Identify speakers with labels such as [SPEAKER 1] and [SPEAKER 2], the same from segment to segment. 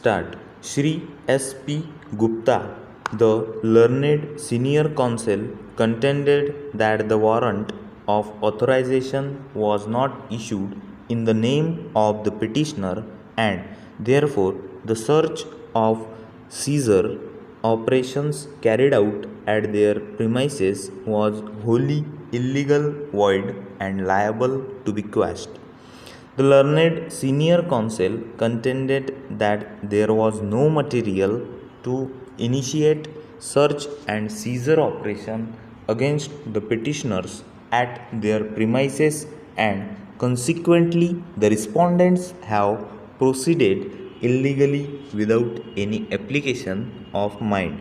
[SPEAKER 1] Start. Shri S. P. Gupta, the learned senior counsel, contended that the warrant of authorization was not issued in the name of the petitioner and therefore the search of seizure operations carried out at their premises was wholly illegal, void, and liable to be quashed. The learned senior counsel contended that there was no material to initiate search and seizure operation against the petitioners at their premises and consequently the respondents have proceeded illegally without any application of mind.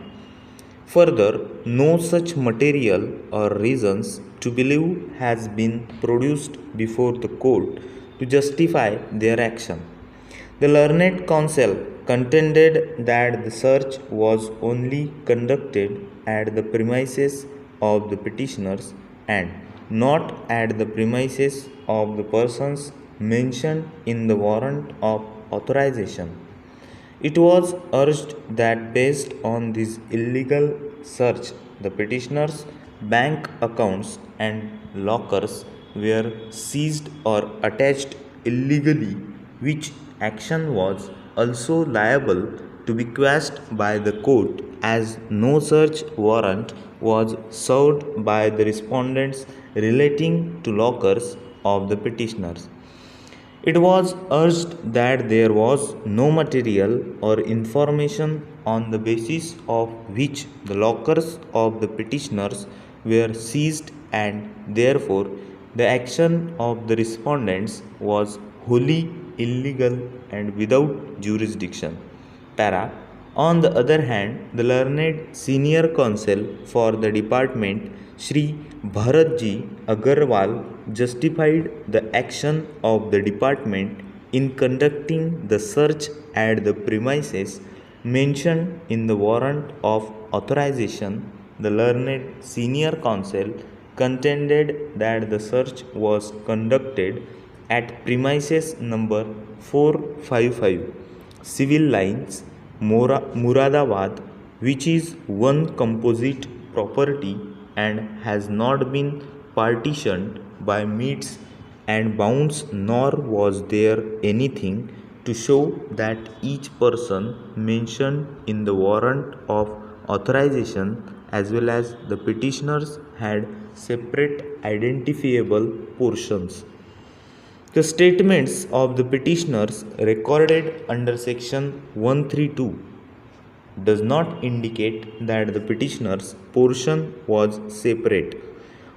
[SPEAKER 1] Further, no such material or reasons to believe has been produced before the court to justify their action. The learned counsel contended that the search was only conducted at the premises of the petitioners and not at the premises of the persons mentioned in the warrant of authorization. It was urged that based on this illegal search, the petitioners' bank accounts and lockers were seized or attached illegally, which action was also liable to be quashed by the court as no search warrant was served by the respondents relating to lockers of the petitioners. It was urged that there was no material or information on the basis of which the lockers of the petitioners were seized and therefore the action of the respondents was wholly illegal and without jurisdiction. Para. On the other hand, the learned senior counsel for the department, Shri Bharatji Agarwal, justified the action of the department in conducting the search at the premises mentioned in the warrant of authorization. The learned senior counsel contended that the search was conducted at premises number 455 Civil Lines, Muradabad, which is one composite property and has not been partitioned by metes and bounds, nor was there anything to show that each person mentioned in the warrant of authorization as well as the petitioners had separate identifiable portions. The statements of the petitioners recorded under section 132 does not indicate that the petitioner's portion was separate.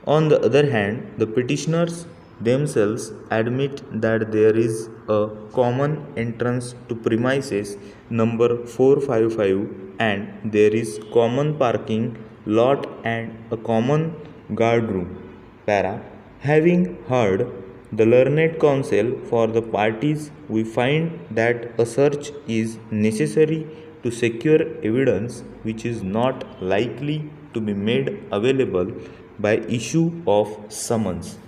[SPEAKER 1] On the other hand, the petitioners themselves admit that there is a common entrance to premises number 455 and there is common parking lot and a common guard room. Para. Having heard the learned counsel for the parties, we find that a search is necessary to secure evidence which is not likely to be made available by issue of summons.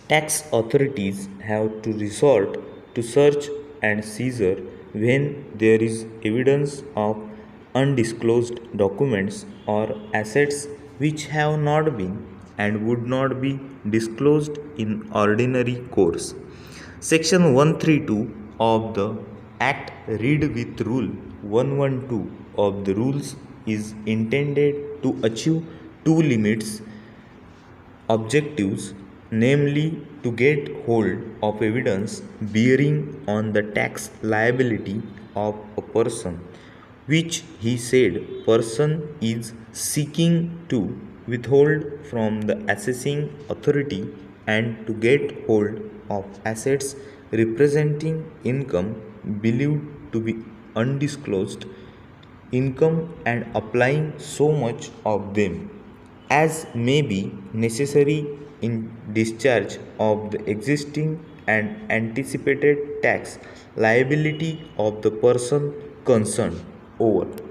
[SPEAKER 1] Tax authorities have to resort to search and seizure when there is evidence of undisclosed documents or assets which have not been and would not be disclosed in ordinary course. Section 132 of the Act read with Rule 112 of the rules is intended to achieve two limits objectives, namely to get hold of evidence bearing on the tax liability of a person which he said person is seeking to withhold from the assessing authority and to get hold of assets representing income believed to be undisclosed income and applying so much of them as may be necessary in discharge of the existing and anticipated tax liability of the person concerned. Over.